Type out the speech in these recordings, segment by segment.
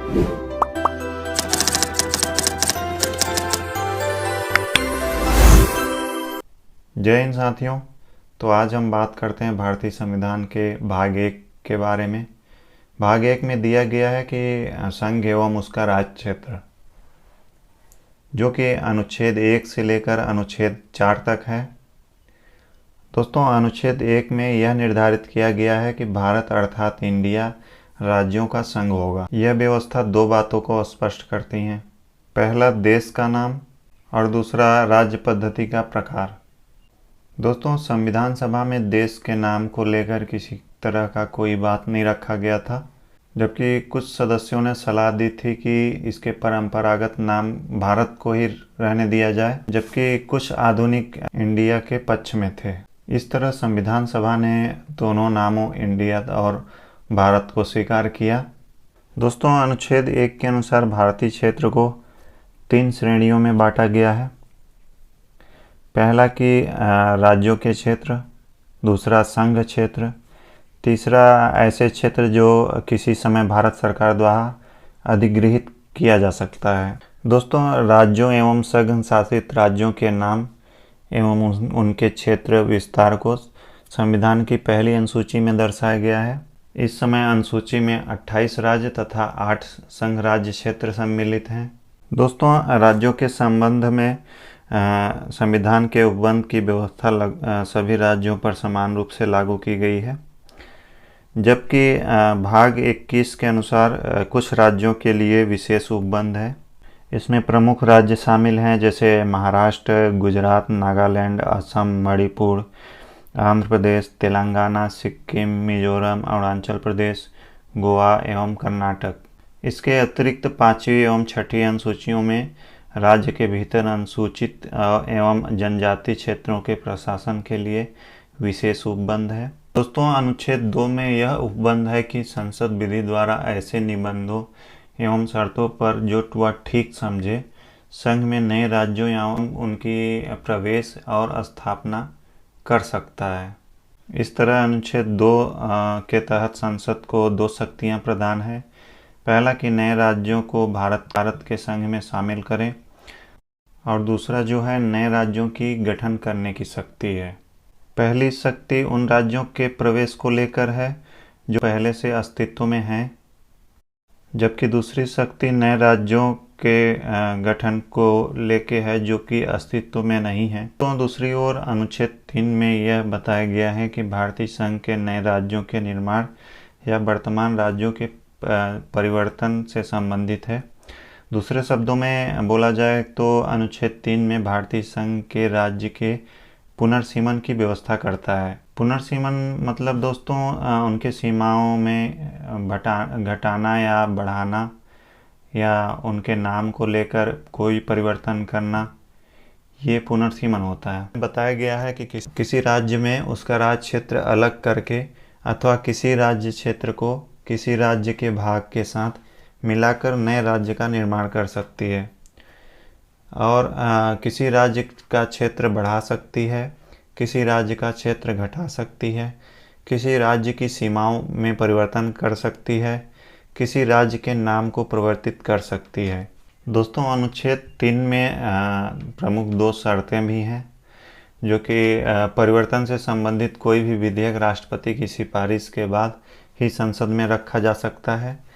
जय हिंद साथियों। तो आज हम बात करते हैं भारतीय संविधान के भाग 1 के बारे में। भाग 1 में दिया गया है कि संघ एवं उसका राज्य क्षेत्र, जो कि अनुच्छेद 1 से लेकर अनुच्छेद 4 तक है। दोस्तों, अनुच्छेद 1 में यह निर्धारित किया गया है कि भारत अर्थात इंडिया राज्यों का संघ होगा। यह व्यवस्था दो बातों को स्पष्ट करती है। पहला, देश का नाम, और दूसरा, राज्य पद्धति का प्रकार। दोस्तों, संविधान सभा में देश के नाम को लेकर किसी तरह का कोई बात नहीं रखा गया था, जबकि कुछ सदस्यों ने सलाह दी थी कि इसके परंपरागत नाम भारत को ही रहने दिया जाए, जबकि कुछ आधुनिक इंडिया के पक्ष में थे। इस तरह संविधान सभा ने दोनों नामों इंडिया और भारत को स्वीकार किया। दोस्तों, अनुच्छेद 1 के अनुसार भारतीय क्षेत्र को 3 श्रेणियों में बांटा गया है। पहला कि राज्यों के क्षेत्र, दूसरा संघ क्षेत्र, तीसरा ऐसे क्षेत्र जो किसी समय भारत सरकार द्वारा अधिगृहीत किया जा सकता है। दोस्तों, राज्यों एवं संघ शासित राज्यों के नाम एवं उनके क्षेत्र विस्तार को संविधान की पहली अनुसूची में दर्शाया गया है। इस समय अनुसूची में 28 राज्य तथा 8 संघ राज्य क्षेत्र सम्मिलित हैं। दोस्तों, राज्यों के संबंध में संविधान के उपबंध की व्यवस्था सभी राज्यों पर समान रूप से लागू की गई है, जबकि भाग 21 के अनुसार कुछ राज्यों के लिए विशेष उपबंध है। इसमें प्रमुख राज्य शामिल हैं, जैसे महाराष्ट्र, गुजरात, नागालैंड, असम, मणिपुर, आंध्र प्रदेश, तेलंगाना, सिक्किम, मिजोरम, अरुणाचल प्रदेश, गोवा एवं कर्नाटक। इसके अतिरिक्त 5वीं एवं 6ठी अनुसूचियों में राज्य के भीतर अनुसूचित एवं जनजाति क्षेत्रों के प्रशासन के लिए विशेष उपबंध है। दोस्तों, अनुच्छेद 2 में यह उपबंध है कि संसद विधि द्वारा ऐसे निबंधों एवं शर्तों पर जो वह ठीक समझे संघ में नए राज्यों एवं उनकी प्रवेश और स्थापना कर सकता है। इस तरह अनुच्छेद 2 के तहत संसद को 2 शक्तियां प्रदान है। पहला कि नए राज्यों को भारत के संघ में शामिल करें, और दूसरा जो है नए राज्यों की गठन करने की शक्ति है। पहली शक्ति उन राज्यों के प्रवेश को लेकर है जो पहले से अस्तित्व में हैं, जबकि दूसरी शक्ति नए राज्यों के गठन को लेके है जो कि अस्तित्व में नहीं है। तो दूसरी ओर अनुच्छेद 3 में यह बताया गया है कि भारतीय संघ के नए राज्यों के निर्माण या वर्तमान राज्यों के परिवर्तन से संबंधित है। दूसरे शब्दों में बोला जाए तो अनुच्छेद 3 में भारतीय संघ के राज्य के पुनर्सीमन की व्यवस्था करता है। पुनर्सीमन मतलब दोस्तों उनके सीमाओं में घटाना या बढ़ाना, या उनके नाम को लेकर कोई परिवर्तन करना, ये पुनर्सीमन होता है। बताया गया है कि किसी राज्य में उसका राज्य क्षेत्र अलग करके अथवा किसी राज्य क्षेत्र को किसी राज्य के भाग के साथ मिलाकर नए राज्य का निर्माण कर सकती है, और किसी राज्य का क्षेत्र बढ़ा सकती है, किसी राज्य का क्षेत्र घटा सकती है, किसी राज्य की सीमाओं में परिवर्तन कर सकती है, किसी राज्य के नाम को परिवर्तित कर सकती है। दोस्तों, अनुच्छेद 3 में प्रमुख 2 शर्तें भी हैं, जो कि परिवर्तन से संबंधित कोई भी विधेयक राष्ट्रपति की सिफारिश के बाद ही संसद में रखा जा सकता है।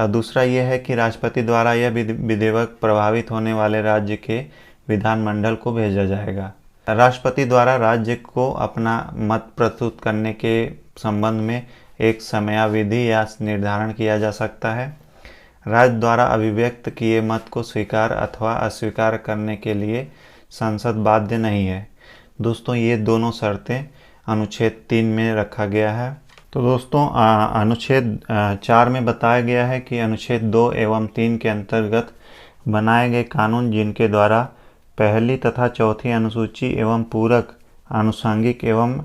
दूसरा यह है कि राष्ट्रपति द्वारा यह विधेयक प्रभावित होने वाले राज्य के विधानमंडल को भेजा जाएगा। राष्ट्रपति द्वारा राज्य को अपना मत प्रस्तुत करने के संबंध में एक समयावधि या निर्धारण किया जा सकता है। राज्य द्वारा अभिव्यक्त किए मत को स्वीकार अथवा अस्वीकार करने के लिए संसद बाध्य नहीं है। दोस्तों, ये दोनों शर्तें अनुच्छेद 3 में रखा गया है। तो दोस्तों, अनुच्छेद 4 में बताया गया है कि अनुच्छेद 2 एवं 3 के अंतर्गत बनाए गए कानून जिनके द्वारा पहली तथा चौथी अनुसूची एवं पूरक, आनुषंगिक एवं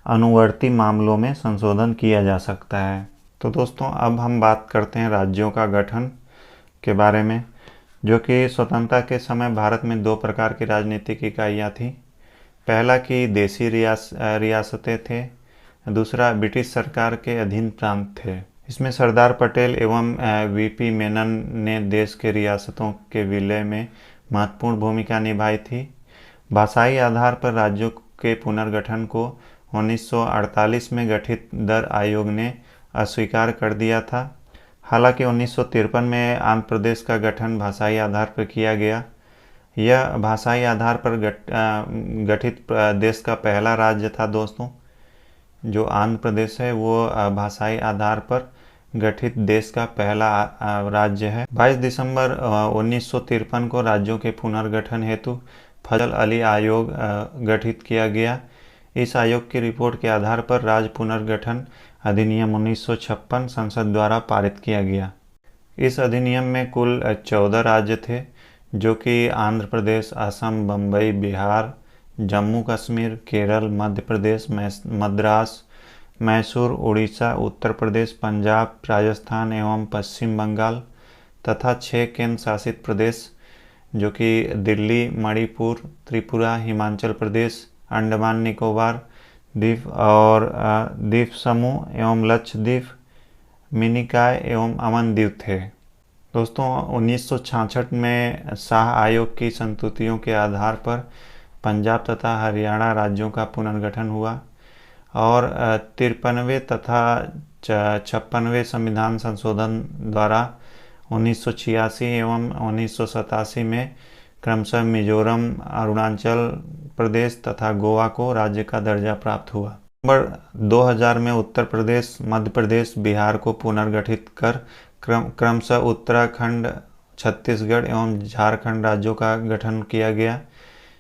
अनुवर्ती मामलों में संशोधन किया जा सकता है। तो दोस्तों, अब हम बात करते हैं राज्यों का गठन के बारे में, जो कि स्वतंत्रता के समय भारत में 2 प्रकार की राजनीतिक इकाइयाँ थीं। पहला कि देशी रियासतें थे, दूसरा ब्रिटिश सरकार के अधीन प्रांत थे। इसमें सरदार पटेल एवं वीपी मेनन ने देश के रियासतों के विलय में महत्वपूर्ण भूमिका निभाई थी। भाषाई आधार पर राज्यों के पुनर्गठन को 1948 में गठित दर आयोग ने अस्वीकार कर दिया था। हालांकि 1953 में आंध्र प्रदेश का गठन भाषाई आधार पर किया गया। यह भाषाई आधार पर गठित देश का पहला राज्य था दोस्तों। जो आंध्र प्रदेश है वो भाषाई आधार पर गठित देश का पहला राज्य है। 22 दिसंबर 1953 को राज्यों के पुनर्गठन हेतु फजल अली आयोग गठित किया गया। इस आयोग की रिपोर्ट के आधार पर राज्य पुनर्गठन अधिनियम 1956 संसद द्वारा पारित किया गया। इस अधिनियम में कुल 14 राज्य थे, जो कि आंध्र प्रदेश, असम, बम्बई, बिहार, जम्मू कश्मीर, केरल, मध्य प्रदेश, मद्रास, मैसूर, उड़ीसा, उत्तर प्रदेश, पंजाब, राजस्थान एवं पश्चिम बंगाल तथा 6 केंद्र शासित प्रदेश जो कि दिल्ली, मणिपुर, त्रिपुरा, हिमाचल प्रदेश, अंडमान निकोबार द्वीप और द्वीप समूह एवं लक्षद्वीप, मिनिकॉय एवं अमन द्वीप थे। दोस्तों 1966 में शाह आयोग की संस्तुतियों के आधार पर पंजाब तथा हरियाणा राज्यों का पुनर्गठन हुआ और 53वें तथा 56वें संविधान संशोधन द्वारा 1986 एवं 1987 में क्रमशः मिजोरम, अरुणाचल प्रदेश तथा गोवा को राज्य का दर्जा प्राप्त हुआ। नवंबर 2000 में उत्तर प्रदेश, मध्य प्रदेश, बिहार को पुनर्गठित कर क्रमशः उत्तराखंड, छत्तीसगढ़ एवं झारखंड राज्यों का गठन किया गया।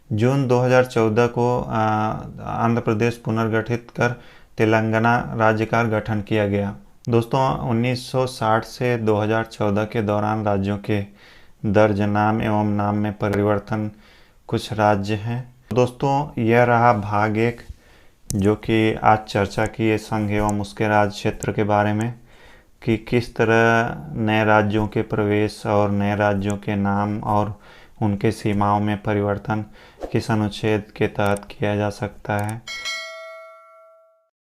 जून 2014 को आंध्र प्रदेश पुनर्गठित कर तेलंगाना राज्य का गठन किया गया। दोस्तों 1960 से 2014 के दौरान राज्यों के दर्ज नाम एवं नाम में परिवर्तन कुछ राज्य हैं। दोस्तों यह रहा भाग 1, जो कि आज चर्चा की है संघ एवं उसके राज्य क्षेत्र के बारे में, कि किस तरह नए राज्यों के प्रवेश और नए राज्यों के नाम और उनके सीमाओं में परिवर्तन किस अनुच्छेद के तहत किया जा सकता है।